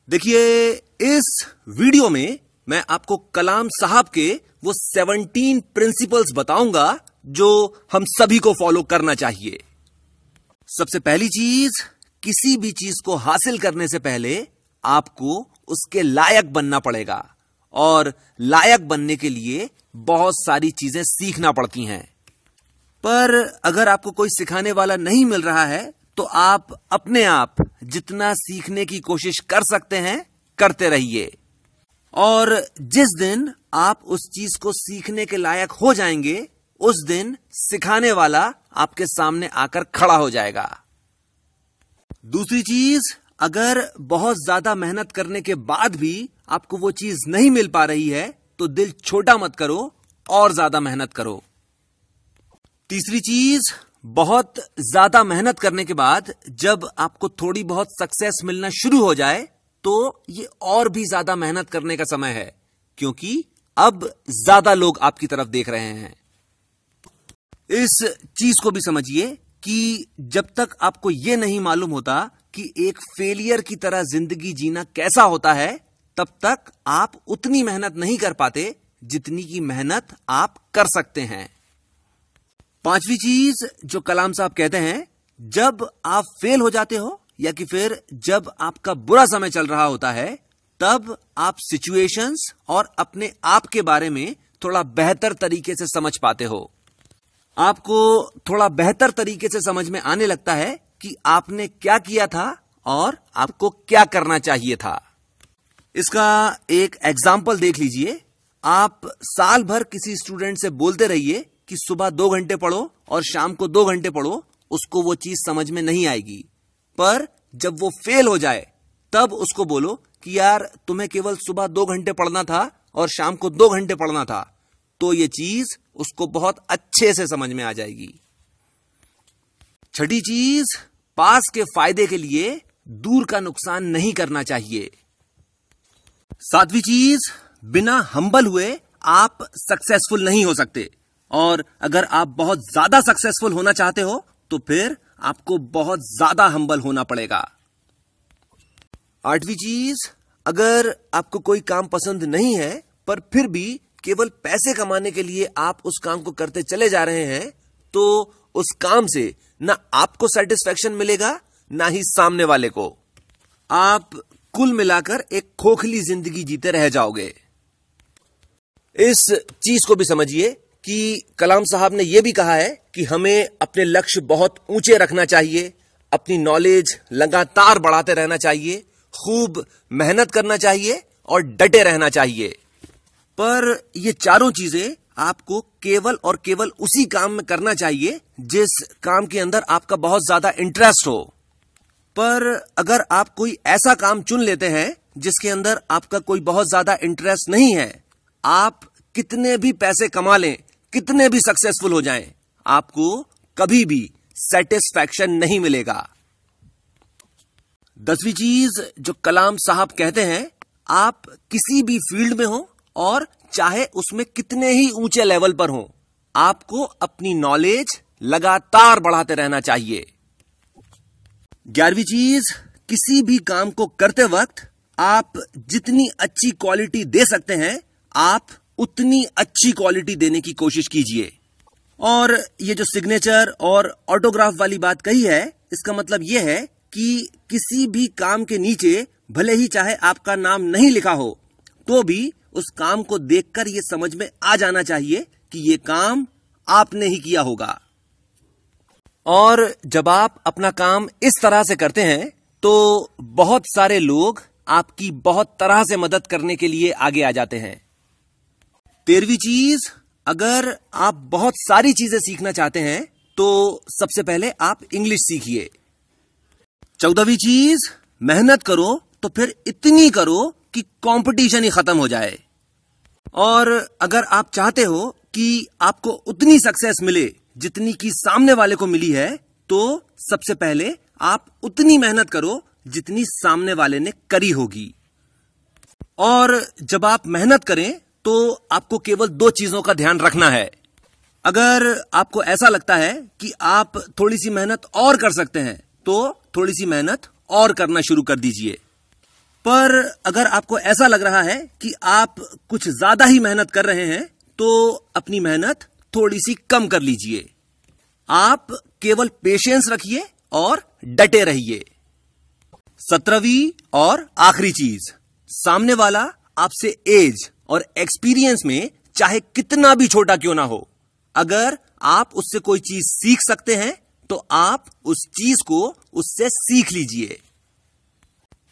देखिए, इस वीडियो में मैं आपको कलाम साहब के वो 17 प्रिंसिपल्स बताऊंगा जो हम सभी को फॉलो करना चाहिए। सबसे पहली चीज, किसी भी चीज को हासिल करने से पहले आपको उसके लायक बनना पड़ेगा और लायक बनने के लिए बहुत सारी चीजें सीखना पड़ती हैं। पर अगर आपको कोई सिखाने वाला नहीं मिल रहा है तो आप अपने आप जितना सीखने की कोशिश कर सकते हैं करते रहिए, और जिस दिन आप उस चीज को सीखने के लायक हो जाएंगे उस दिन सिखाने वाला आपके सामने आकर खड़ा हो जाएगा। दूसरी चीज, अगर बहुत ज्यादा मेहनत करने के बाद भी आपको वो चीज नहीं मिल पा रही है तो दिल छोटा मत करो और ज्यादा मेहनत करो। तीसरी चीज, बहुत ज्यादा मेहनत करने के बाद जब आपको थोड़ी बहुत सक्सेस मिलना शुरू हो जाए तो ये और भी ज्यादा मेहनत करने का समय है, क्योंकि अब ज्यादा लोग आपकी तरफ देख रहे हैं। इस चीज को भी समझिए कि जब तक आपको यह नहीं मालूम होता कि एक फेलियर की तरह जिंदगी जीना कैसा होता है, तब तक आप उतनी मेहनत नहीं कर पाते जितनी की मेहनत आप कर सकते हैं। पांचवी चीज जो कलाम साहब कहते हैं, जब आप फेल हो जाते हो या कि फिर जब आपका बुरा समय चल रहा होता है, तब आप सिचुएशंस और अपने आप के बारे में थोड़ा बेहतर तरीके से समझ पाते हो। आपको थोड़ा बेहतर तरीके से समझ में आने लगता है कि आपने क्या किया था और आपको क्या करना चाहिए था। इसका एक एग्जाम्पल देख लीजिए। आप साल भर किसी स्टूडेंट से बोलते रहिए कि सुबह 2 घंटे पढ़ो और शाम को 2 घंटे पढ़ो, उसको वो चीज समझ में नहीं आएगी। पर जब वो फेल हो जाए तब उसको बोलो कि यार तुम्हें केवल सुबह 2 घंटे पढ़ना था और शाम को 2 घंटे पढ़ना था, तो ये चीज उसको बहुत अच्छे से समझ में आ जाएगी। छठी चीज, पास के फायदे के लिए दूर का नुकसान नहीं करना चाहिए। सातवीं चीज, बिना हम्बल हुए आप सक्सेसफुल नहीं हो सकते, और अगर आप बहुत ज्यादा सक्सेसफुल होना चाहते हो तो फिर आपको बहुत ज्यादा हम्बल होना पड़ेगा। आठवीं चीज, अगर आपको कोई काम पसंद नहीं है पर फिर भी केवल पैसे कमाने के लिए आप उस काम को करते चले जा रहे हैं, तो उस काम से ना आपको सेटिस्फैक्शन मिलेगा ना ही सामने वाले को। आप कुल मिलाकर एक खोखली जिंदगी जीते रह जाओगे। इस चीज को भी समझिए कि कलाम साहब ने यह भी कहा है कि हमें अपने लक्ष्य बहुत ऊंचे रखना चाहिए, अपनी नॉलेज लगातार बढ़ाते रहना चाहिए, खूब मेहनत करना चाहिए और डटे रहना चाहिए। पर ये चारों चीजें आपको केवल और केवल उसी काम में करना चाहिए जिस काम के अंदर आपका बहुत ज्यादा इंटरेस्ट हो। पर अगर आप कोई ऐसा काम चुन लेते हैं जिसके अंदर आपका कोई बहुत ज्यादा इंटरेस्ट नहीं है, आप कितने भी पैसे कमा लें, कितने भी सक्सेसफुल हो जाएं, आपको कभी भी सेटिस्फैक्शन नहीं मिलेगा। 10वीं चीज जो कलाम साहब कहते हैं, आप किसी भी फील्ड में हो और चाहे उसमें कितने ही ऊंचे लेवल पर हो, आपको अपनी नॉलेज लगातार बढ़ाते रहना चाहिए। 11वीं चीज, किसी भी काम को करते वक्त आप जितनी अच्छी क्वालिटी दे सकते हैं आप उतनी अच्छी क्वालिटी देने की कोशिश कीजिए। और ये जो सिग्नेचर और ऑटोग्राफ वाली बात कही है, इसका मतलब यह है कि किसी भी काम के नीचे भले ही चाहे आपका नाम नहीं लिखा हो, तो भी उस काम को देखकर यह समझ में आ जाना चाहिए कि यह काम आपने ही किया होगा। और जब आप अपना काम इस तरह से करते हैं तो बहुत सारे लोग आपकी बहुत तरह से मदद करने के लिए आगे आ जाते हैं। 13वीं चीज, अगर आप बहुत सारी चीजें सीखना चाहते हैं तो सबसे पहले आप इंग्लिश सीखिए। 14वीं चीज, मेहनत करो तो फिर इतनी करो कि कंपटीशन ही खत्म हो जाए। और अगर आप चाहते हो कि आपको उतनी सक्सेस मिले जितनी की सामने वाले को मिली है, तो सबसे पहले आप उतनी मेहनत करो जितनी सामने वाले ने करी होगी। और जब आप मेहनत करें तो आपको केवल 2 चीजों का ध्यान रखना है। अगर आपको ऐसा लगता है कि आप थोड़ी सी मेहनत और कर सकते हैं, तो थोड़ी सी मेहनत और करना शुरू कर दीजिए। पर अगर आपको ऐसा लग रहा है कि आप कुछ ज्यादा ही मेहनत कर रहे हैं तो अपनी मेहनत थोड़ी सी कम कर लीजिए। आप केवल पेशेंस रखिए और डटे रहिए। 17वीं और आखिरी चीज, सामने वाला आपसे एज और एक्सपीरियंस में चाहे कितना भी छोटा क्यों ना हो, अगर आप उससे कोई चीज सीख सकते हैं तो आप उस चीज को उससे सीख लीजिए।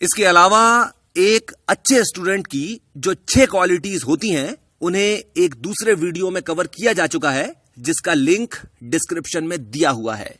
इसके अलावा एक अच्छे स्टूडेंट की जो 6 क्वालिटीज होती हैं उन्हें एक दूसरे वीडियो में कवर किया जा चुका है, जिसका लिंक डिस्क्रिप्शन में दिया हुआ है।